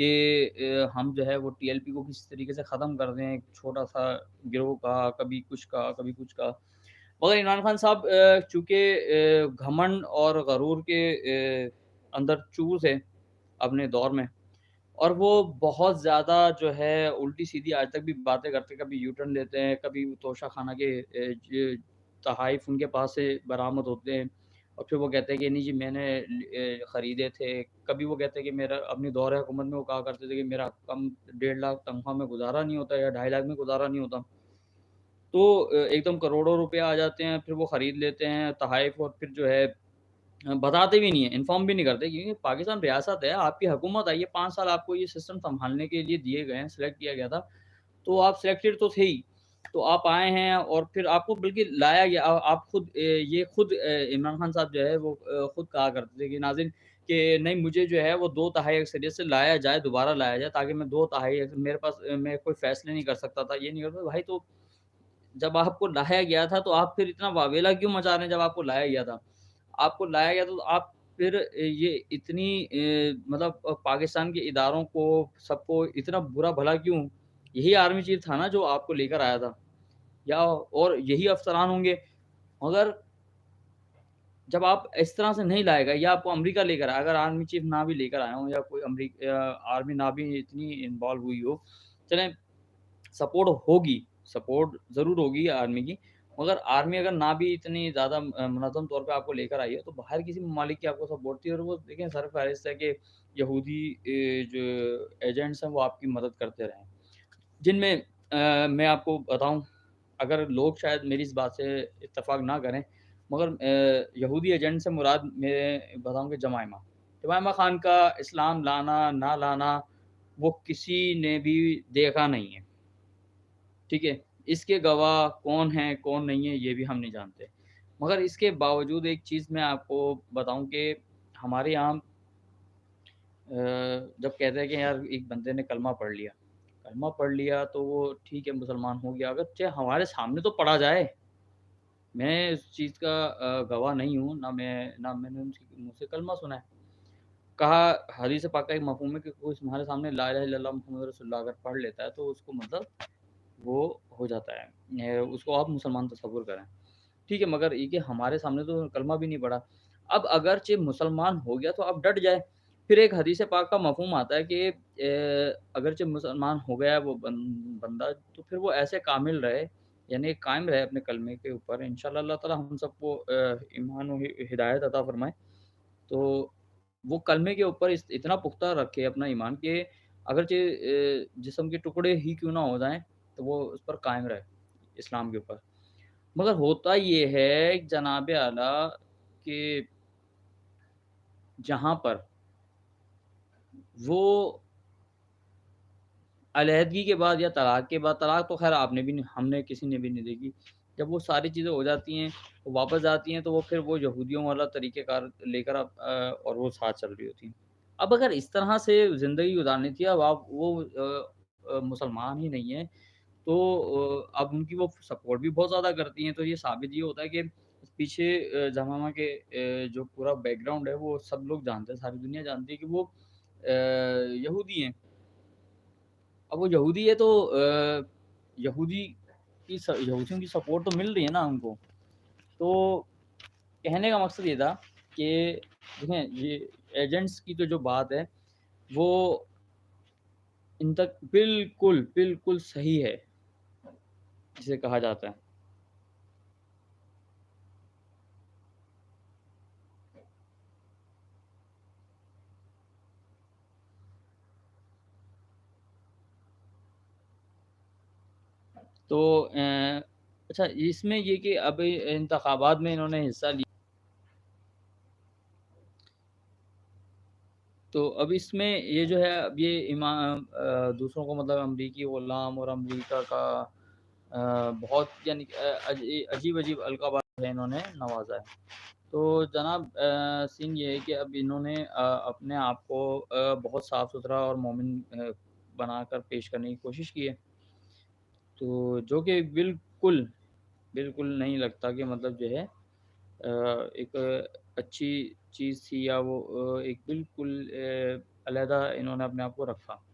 کہ ہم جو ہے وہ ٹی ایل پی کو کسی طریقے سے ختم کر دیں، ایک چھوٹا سا گروہ کا، کبھی کچھ کا کبھی کچھ کا۔ مگر عمران خان صاحب چونکہ گھمنڈ اور غرور کے اندر چور تھے اپنے دور میں، اور وہ بہت زیادہ جو ہے الٹی سیدھی آج تک بھی باتیں کرتے، کبھی یو ٹرن لیتے ہیں، کبھی توشہ خانہ کے تحائف ان کے پاس سے برآمد ہوتے ہیں، اور پھر وہ کہتے ہیں کہ نہیں جی میں نے خریدے تھے۔ کبھی وہ کہتے ہیں کہ میرا اپنی دور حکومت میں وہ کہا کرتے تھے کہ میرا کم 1.5 لاکھ تنخواہ میں گزارا نہیں ہوتا یا 2.5 لاکھ میں گزارا نہیں ہوتا۔ تو ایک دم کروڑوں روپے آ جاتے ہیں، پھر وہ خرید لیتے ہیں تحائف، اور پھر جو ہے بتاتے بھی نہیں ہیں، انفارم بھی نہیں کرتے، کیونکہ پاکستان ریاست ہے، آپ کی حکومت آئی ہے، 5 سال آپ کو یہ سسٹم سنبھالنے کے لیے دیے گئے ہیں، سلیکٹ کیا گیا تھا، تو آپ سلیکٹڈ تو تھے ہی، تو آپ آئے ہیں اور پھر آپ کو بلکہ لایا گیا۔ آپ خود یہ خود عمران خان صاحب جو ہے وہ خود کہا کرتے تھے کہ ناظرین کہ نہیں مجھے جو ہے وہ 2 تہائی اکثریت سے لایا جائے، دوبارہ لایا جائے، تاکہ میں 2 تہائی میرے پاس میں کوئی فیصلے نہیں کر سکتا تھا، یہ نہیں کرتا بھائی۔ تو جب آپ کو لایا گیا تھا تو آپ پھر اتنا واویلا کیوں مچا رہے ہیں؟ جب آپ کو لایا گیا تھا، آپ کو لایا گیا تو آپ پھر یہ اتنی مطلب پاکستان کے اداروں کو سب کو اتنا برا بھلا کیوں؟ یہی آرمی چیف تھا نا جو آپ کو لے کر آیا تھا، یا اور یہی افسران ہوں گے؟ مگر جب آپ اس طرح سے نہیں لائے گا، یا آپ کو امریکہ لے کر آئے، اگر آرمی چیف نہ بھی لے کر آئے ہوں، یا کوئی آرمی نہ بھی اتنی انوالو ہوئی ہو، چلیں سپورٹ ہوگی، سپورٹ ضرور ہوگی آرمی کی، مگر آرمی اگر نہ بھی اتنی زیادہ منظم طور پہ آپ کو لے کر آئی ہے، تو باہر کسی ممالک کی آپ کو سپورٹ تھی، اور وہ دیکھیں سر فہرست ہے کہ یہودی جو ایجنٹس ہیں وہ آپ کی مدد کرتے رہے ہیں، جن میں میں آپ کو بتاؤں، اگر لوگ شاید میری اس بات سے اتفاق نہ کریں، مگر یہودی ایجنٹ سے مراد میں بتاؤں کہ جمائمہ خان کا اسلام لانا نہ لانا وہ کسی نے بھی دیکھا نہیں ہے، ٹھیک ہے؟ اس کے گواہ کون ہیں کون نہیں ہے یہ بھی ہم نہیں جانتے، مگر اس کے باوجود ایک چیز میں آپ کو بتاؤں کہ ہمارے یہاں جب کہتے ہیں کہ یار ایک بندے نے کلمہ پڑھ لیا تو وہ ٹھیک ہے مسلمان ہو گیا، اگر چاہے ہمارے سامنے تو پڑھا جائے، میں اس چیز کا گواہ نہیں ہوں، نہ میں نے ان کے منہ سے کلمہ سنا ہے۔ کہا حدیث پاک کا ایک مفہوم ہے کہ کوئی تمہارے سامنے لا الہ الا اللہ محمد رسول اللہ اگر پڑھ لیتا ہے تو اس کو مطلب وہ ہو جاتا ہے، اس کو آپ مسلمان تصور کریں، ٹھیک ہے؟ مگر یہ کہ ہمارے سامنے تو کلمہ بھی نہیں پڑھا۔ اب اگرچہ مسلمان ہو گیا تو اب ڈٹ جائے۔ پھر ایک حدیث پاک کا مفہوم آتا ہے کہ اگرچہ مسلمان ہو گیا ہے وہ بندہ، تو پھر وہ ایسے کامل رہے، یعنی قائم رہے اپنے کلمے کے اوپر، انشاءاللہ اللہ تعالی ہم سب کو ایمان و ہدایت عطا فرمائے۔ تو وہ کلمے کے اوپر اتنا پختہ رکھے اپنا ایمان کہ اگرچہ جسم کے ٹکڑے ہی کیوں نہ ہو جائیں تو وہ اس پر قائم رہے، اسلام کے اوپر۔ مگر ہوتا یہ ہے جناب اعلیٰ کہ جہاں پر وہ علیحدگی کے بعد یا طلاق کے بعد، طلاق تو خیر آپ نے بھی نہیں، ہم نے کسی نے بھی نہیں دیکھی، جب وہ ساری چیزیں ہو جاتی ہیں وہ واپس آتی ہیں تو وہ پھر وہ یہودیوں والا طریقہ کار لے کر اور وہ ساتھ چل رہی ہوتی ہیں۔ اب اگر اس طرح سے زندگی گزارنی تھی، اب آپ وہ مسلمان ہی نہیں ہیں، تو اب ان کی وہ سپورٹ بھی بہت زیادہ کرتی ہیں، تو یہ ثابت یہ ہوتا ہے کہ پیچھے جمامہ کے جو پورا بیک گراؤنڈ ہے وہ سب لوگ جانتے ہیں، ساری دنیا جانتی ہے کہ وہ یہودی ہیں۔ اب وہ یہودی ہے تو یہودی یہودیوں کی سپورٹ تو مل رہی ہے نا ان کو۔ تو کہنے کا مقصد یہ تھا کہ دیکھیں یہ ایجنٹس کی تو جو بات ہے وہ ان تک بالکل بالکل صحیح ہے جسے کہا جاتا ہے۔ تو اچھا اس میں یہ کہ اب انتخابات میں انہوں نے حصہ لیا، تو اب اس میں یہ جو ہے اب یہ دوسروں کو مطلب امریکی غلام اور امریکہ کا بہت یعنی عجیب عجیب القابات انہوں نے نوازا ہے۔ تو جناب سین یہ ہے کہ اب انہوں نے اپنے آپ کو بہت صاف ستھرا اور مومن بنا کر پیش کرنے کی کوشش کی ہے، تو جو کہ بالکل بالکل نہیں لگتا کہ مطلب جو ہے ایک اچھی چیز تھی، یا وہ ایک بالکل علیحدہ انہوں نے اپنے آپ کو رکھا۔